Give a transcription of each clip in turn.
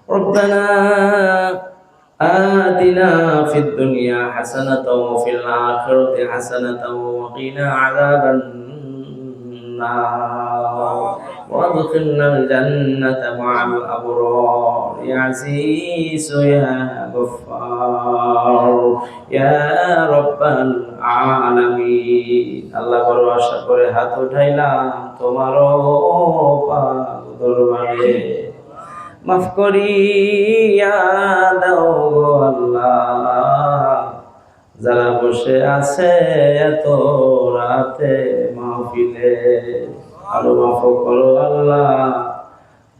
ربنا آتنا في الدنيا حسنة وفي الآخرة حسنة وقنا عذاب النار وادخلنا الجنة مع الأبرار يا عزيز يا غفار يا رب العالمين আল্লাহ বড় আশা করে হাত উঠাইলাম তোমারও পাক দরবারে মাফ করিয়া দাও গো আল্লাহ যারা বসে আছে এত রাতে মাহফিলে আরো মাফ করো আল্লাহ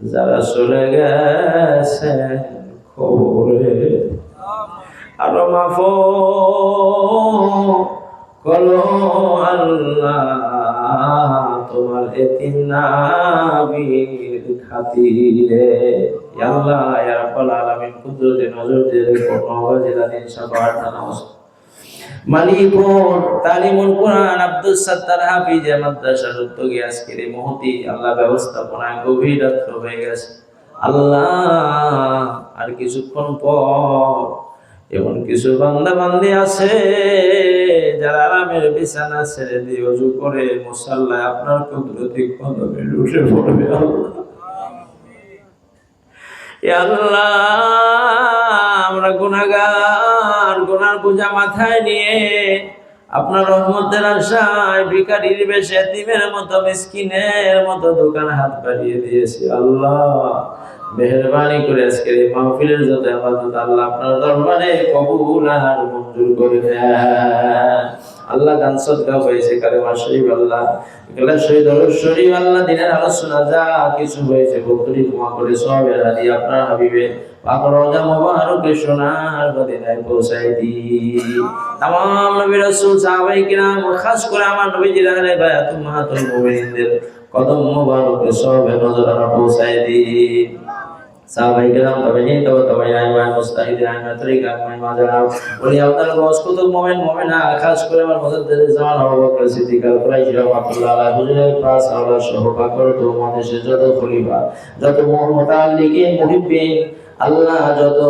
যারা চলে গেছে কবরে আরো মাফ করো আল্লাহ তোমার এতিম নবীর খাতিরে ইয়া আল্লাহ ইয়া রাব্বাল আলামিন কুদরতে নজর দিয়ে রেখো নওয়াজিলাদিন শাফাআত নামাজ মালিকুর তালিমুল কোরআন আব্দুস সাত্তার হাফিজ মাদ্রাসার উদ্যোগে আজকের এই মুহূর্তে আল্লাহ ব্যবস্থাপনায় গভীর রাত্র হয়ে গেছে আল্লাহ আর কিছুক্ষণ পর এমন কিছু বান্দা বান্দি আছে যারা আরামের বিছানা ছেড়ে দিয়ে ওযু করে মুসাল্লায় আপনার কুদরতি কদমে লুটে পড়বে আল্লাহ ইয়া আল্লাহ আমরা গুনাহগার গুনার বোঝা মাথায় নিয়ে আপনার রহমতের আশায় ভিখারির বেশে এতিমের মতো মিসকিনের মতো দোকান হাত বাড়িয়ে দিয়েছি আল্লাহ মেহেরবানি করে আজকের এই মাহফিলের যত ইবাদত আল্লাহ আপনার দরবারে কবুল আর মঞ্জুর করে দেন আল্লাহ দান সদকা হয়েছে কালেমা শরীফ আল্লাহ ইখলাস শহীদ দরুদ শরীফ আল্লাহ দিনের আলোচনা যা কিছু হয়েছে বকরি ক্ষমা করে সওয়াবের হাদি আপনার হাবিবে পাক রওজা মোবারকে সোনার মদিনায় পৌঁছায় দিন तमाम নবী রাসূল সাহাবায়ে কিরাম খাস করে আমার নবীজির আহলে বায়াত উম্মাহাতুল মুমিনিনদের কদম মোবারকে সওয়াবে নজরানা পৌঁছায় দিন সাহাবায়ে কিরাম তাবেঈন তাবেঈন আইমান মুস্তাহিদিন আইমান তরিকা আইমান মাজারা ওলি আওতার গস কুতুব মুমিন মুমিনা খাস করে আমার মুজাদ্দিদ জামান আবু বকর সিদ্দিক আল কুরাইশি রাহমাতুল্লাহ আলাইহি হুজুরের পাঁচ আল্লাহ সহ পাকর তো মহাদেশের যত খলিফা যত মুতাআল্লিকিন মুহিব্বিন আল্লাহ যত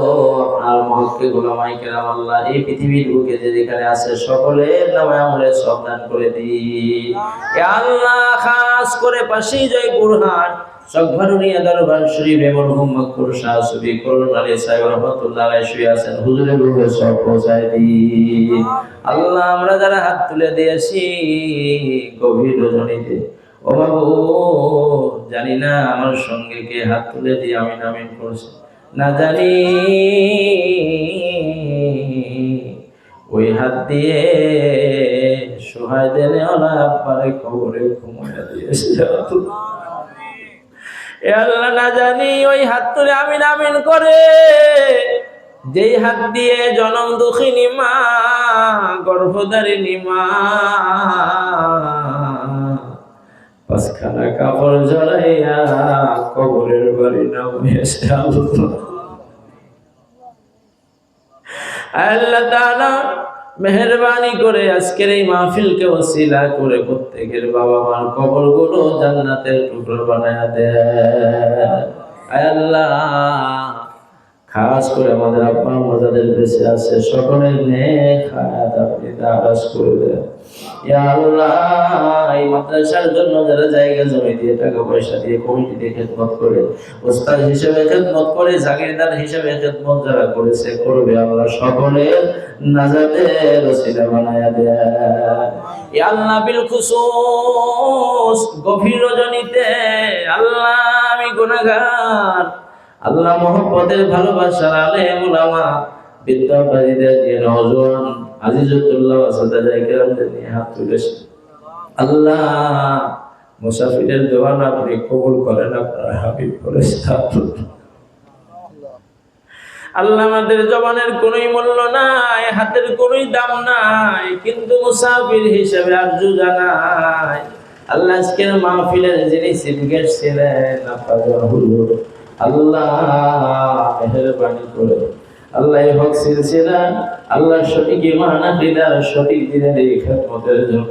আপনার মহক্কে গোলামায়ে কেরাম আল্লাহ এই পৃথিবীর বুকে যে যেখানে আছে সকলের নামে আমলে সব দান করে দিন ইয়া আল্লাহ খাস করে পাশে জয় বুরহান সকভারুনিয়া দরবার শরীফে মরহুম মকবুর শাহ সুফি করুন আলী সাহেব রাহমাতুল্লাহ আলাইহি শুয়ে আছেন হুজুরের রূহে সব পৌঁছায় দিন আল্লাহ আমরা যারা হাত তুলে দিয়েছি গভীর রজনীতে ও মাবুদ জানি না আমার সঙ্গে কে হাত তুলে দিয়ে আমিন আমিন করছে না জানি ওই হাত দিয়ে সহায় দেনে ওলা আব্বারে কবরে ঘুমাইয়া দিয়েছে আল্লাহ না জানি ওই হাত তুলে আমিন আমিন করে যেই হাত দিয়ে জনম দুঃখিনী মা গর্ভধারিণী মা পাঁচখানা কাপড় জড়াইয়া কবরের বাড়ি নামিয়েছে আল্লাহ তাআলা মেহেরবানি করে আজকের এই মাহফিলকে ওসিলা করে প্রত্যেকের বাবা মার কবরগুলো জান্নাতের টুকরো বানায়া দেন আল্লাহ খাস করে আমাদের আপনার মজাদের বেঁচে আছে সকলের নেক হায়াত আপনি দারাজ করে দেন ইয়া আল্লাহ এই মাদ্রাসার জন্য যারা জায়গা জমি দিয়ে টাকা পয়সা দিয়ে কমিটি দিয়ে খেদমত করে ওস্তাদ হিসেবে খেদমত করে জাগিরদার হিসেবে খেদমত যারা করেছে করবে আল্লাহ সকলের নাজাতের ওসিলা বানায়া দেন ইয়া আল্লাহ বিল খুসুস গভীর রজনীতে আল্লাহ আমি গুনাহগার আল্লাহ মোহাম্মদের ভালোবাসার আলেম উলামা বিদ্যাবাদীদের নিয়ে নওজোয়ান আজিজুল্লাহ আসাদায়ে কেরামদের নিয়ে হাত তুলেছে আল্লাহ মুসাফিরের দোয়া আপনি কবুল করেন আপনার হাবিব করেছে আল্লাহ আমাদের জবানের কোনোই মূল্য নাই হাতের কোনোই দাম নাই কিন্তু মুসাফির হিসেবে আরজু জানাই আল্লাহ আজকের মাহফিলের যিনি চিফ গেস্ট ছিলেন আপনার হুজুর আল্লাহ মেহেরবানি করে আল্লাহ এই হক সিলসিলা আল্লাহ সঠিক ঈমান আকীদার সঠিক দ্বীনের এই খেদমতের জন্য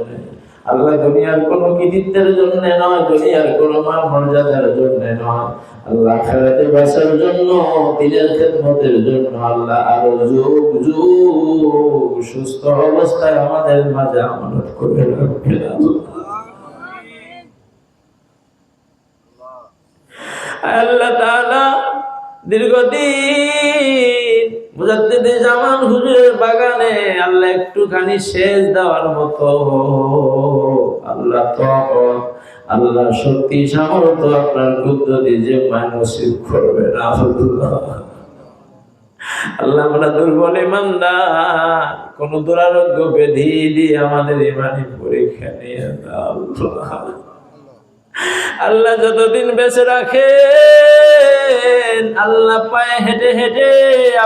আল্লাহ দুনিয়ার কোনো কৃতিত্বের জন্য নয় দুনিয়ার কোনো মান মর্যাদার জন্য নয় আল্লাহ আখিরাতে বাঁচার জন্য, দিনের খেদমতের জন্য আল্লাহ আরো যুগ যুগ সুস্থ অবস্থায় আমাদের মাঝে আমানত করে রাখবেন। আল্লাহ তাআলা দীর্ঘদিন মুজাদ্দিদ জামান হুজুরের বাগানে আল্লাহ একটুখানি সেচ দেওয়ার মতো আল্লাহ তখন আল্লাহ শক্তি সামর্থ্য আপনার কুদরতি যে নসিব করবেন। আল্লাহ আমরা দুর্বল ইমানদার, কোন দুরারোগ্য ব্যাধি দিয়ে আমাদের ইমানি পরীক্ষা নিয়ে দাও আল্লাহ। যতদিন বেঁচে রাখেন আল্লাহ পায়ে হেঁটে হেঁটে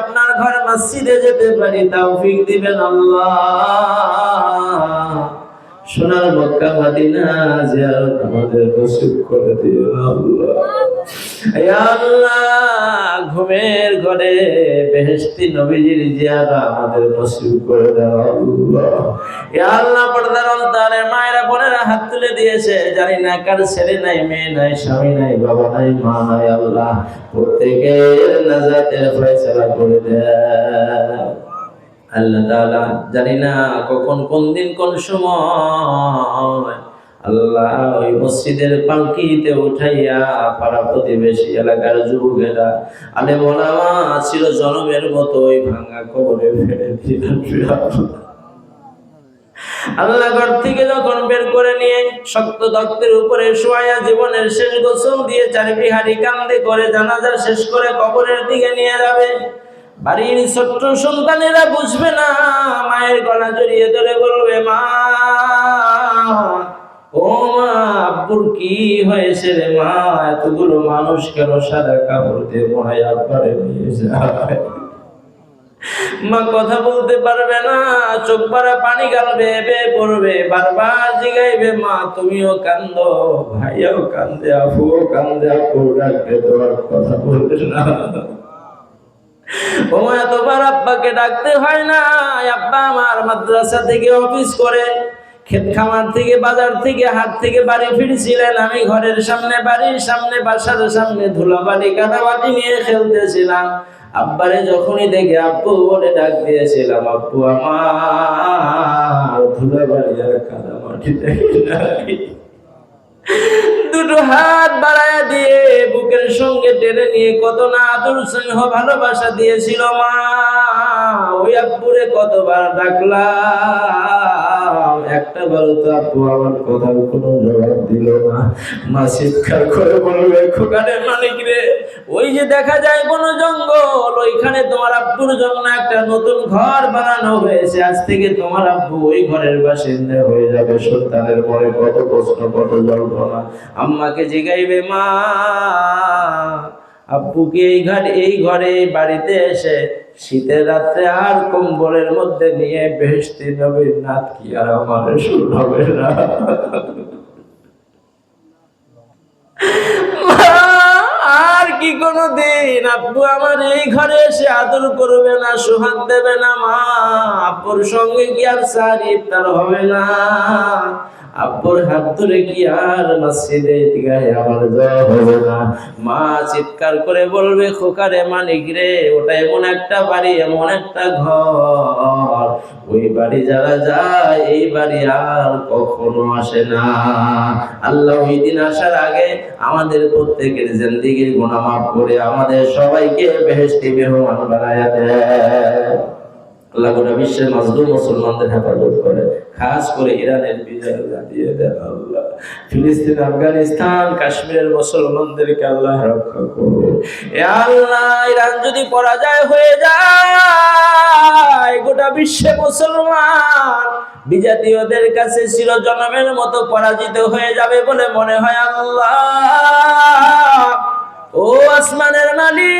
আপনার ঘর মসজিদে যেতে পারি তৌফিক দিবেন আল্লাহ। সোনার মক্কা মদিনা জিয়ারত আমাদের নসিব করে দিবেন আল্লাহ। ইয়া আল্লাহ ঘুমের ঘরে বেহেশতি নবীজির জিয়ারত আমাদের নসিব করে দাও আল্লাহ। ইয়া আল্লাহ পর্দার অন্তরে মায়েরা বোনেরা হাত তুলে দিয়েছে, জানি না কার ছেলে নাই, মেয়ে নাই, স্বামী নাই, বাবা নাই, মা নাই, আল্লাহ প্রত্যেকের নাজাতের ফয়সালা করে দেন আল্লাহ তাআলা। জানি না কখন কোন দিন কোন সময় আল্লাহ ওই মসজিদের পালকিতে উঠাইয়া পাড়া প্রতিবেশী এলাকার যুবকেরা আলেম ওলামা ছিল জনমের মতো ওই ভাঙা কবরে ফেলে দিয়ে আল্লাহ ঘর থেকে যখন বের করে নিয়ে শক্ত তক্তের উপরে শোয়া জীবনের শেষ গোসল দিয়ে চারি বিহারি কান্দে করে জানাজা শেষ করে কবরের দিকে নিয়ে যাবে। বাড়ির ছোট্ট সন্তানেরা বুঝবে না, মায়ের গলা জড়িয়ে ধরে বলবে মা, ও মা আব্বুর কি হয়েছে রে মা, এতগুলো মানুষ কেন সাদা কাপড় দিয়ে মনে আব্বারে নিয়ে যায়। মা কথা বলতে পারবে না, চোখ ভরা পানি গালবে, বেয়ে পড়বে, বারবার জিগাইবে মা তুমিও কান্দো, ভাইয়াও কান্দে, আফুও কান্দে, আপু ডাকবে তোমার কথা বলবে না। ও এতবার আব্বাকে ডাকতে হয় না, আব্বা আমার মাদ্রাসা থেকে অফিস করে, ক্ষেত খামার থেকে, বাজার থেকে, হাট থেকে বাড়ি ফিরছিলেন, আমি ঘরের সামনে, বাড়ির সামনে, বাসার সামনে ধুলাবালি কাদামাটি নিয়ে খেলতেছিলাম। আব্বারে যখনই দেখে আব্বু বলে ডাক দিয়েছিলাম, আব্বু আমার ধুলাবালি আর কাদামাটি দেখি নাই। দুটো হাত বাড়ায় দিয়ে বুকের সঙ্গে টেনে নিয়ে কত না আদর স্নেহ ভালোবাসা দিয়েছিল মা। ওই আব্বুরে কতবার ডাকলাম, একটা বার তো আব্বু আমার কথার কোনো জবাব দিল না। মা চিৎকার করে বলবে খোকারে মালিক রে, ওই যে দেখা যায় কোন জঙ্গল, ওইখানে তোমার আব্বুর জন্য একটা নতুন ঘর বানানো হয়েছে, আজ থেকে তোমার আব্বু ওই ঘরের বাসিন্দা হয়ে যাবে। সন্তানের মনে কত প্রশ্ন, কত যন্ত্রণা। আম্মাকে জিগাইবে মা আব্বুকে এই ঘরে বাড়িতে এসে শীতের রাত্রে আর কম্বলের মধ্যে নিয়ে বেহেশতি নবীর নাথ কি আর আমার শুরু হবে না। আর কি কোনদিন আব্বু আমার এই ঘরে এসে আদর করবে না, সুহাগ দেবে না মা? আব্বুর সঙ্গে কি আর সারি ইফতার হবে না? আব্বুর হাত ধরে কি আর মসজিদে ঈদগাহে আমার যাওয়া হবে না? মা চিৎকার করে বলবে খোকারে মানিক রে, ওটা এমন একটা বাড়ি, এমন একটা ঘর, ওই বাড়ি যারা যায় এই বাড়ি আর কখনো আসে না। আল্লাহ ওই দিন আসার আগে আমাদের প্রত্যেকের জিন্দেগির গুনাহ মাফ করে আমাদের সবাইকে বেহেশতি মেহমান বানায়া দেয়। আল্লাহ গোটা বিশ্বের মাজলুম মুসলমানদের হেফাজত করে, খাস করে ইরানের বিজয় দিয়ে দেন আল্লাহ। ফিলিস্তিন, আফগানিস্তান, কাশ্মীরের মুসলমানদেরকে আল্লাহ রক্ষা করুন। এ আল্লাহ ইরান যদি পরাজয় হয়ে যায়, গোটা বিশ্বে মুসলমান বিজাতীয়দের কাছে চিরজনমের মতো পরাজিত হয়ে যাবে বলে মনে হয় আল্লাহ। ও আসমানের মালিক,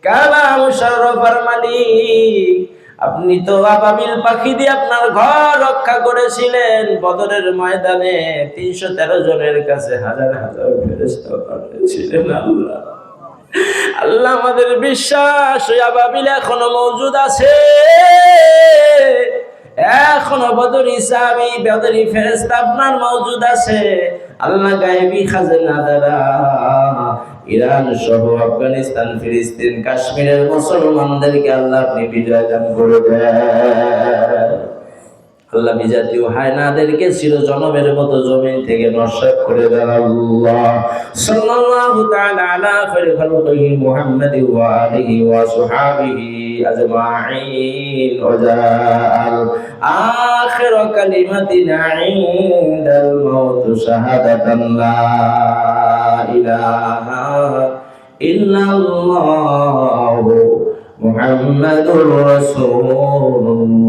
কাবা মুশাররফার মালিক, আপনি তো আবাবিল পাখি দিয়ে আপনার ঘর রক্ষা করেছিলেন বদরের ময়দানে, 313 জনের কাছে হাজার হাজার ফেরেশতা পাঠিয়েছিলেন আল্লাহ। আল্লাহ আমাদের বিশ্বাস ওই আবাবিল এখনো মওজুদ আছে, এখনো বদরি সাহাবী, বদরি ফেরেশতা আপনার মওজুদ আছে। আল্লাহ গায়েবী খাজানা দ্বারা ইরান সহ আফগানিস্তান, ফিলিস্তিন, কাশ্মীরের মুসলমানদেরকে আল্লাহ আপনি বিজয় দান করে দেন। আল্লাহ বিজাতীয় হায়নাদেরকে চির জনমের মতো জমিন থেকে নস্যাৎ করে দেন। আল্লাহ সাল্লাল্লাহু তাআলা আলা খায়রি খালকিহি মুহাম্মাদিন ওয়া আলিহি ওয়া সাহবিহি আজমাইন ওয়া জাআল আখির কালিমাতিনা ইনদাল মাউত শাহাদাতান লা ইলাহা ইল্লাল্লাহু মুহাম্মাদুর রাসূলুল্লাহ।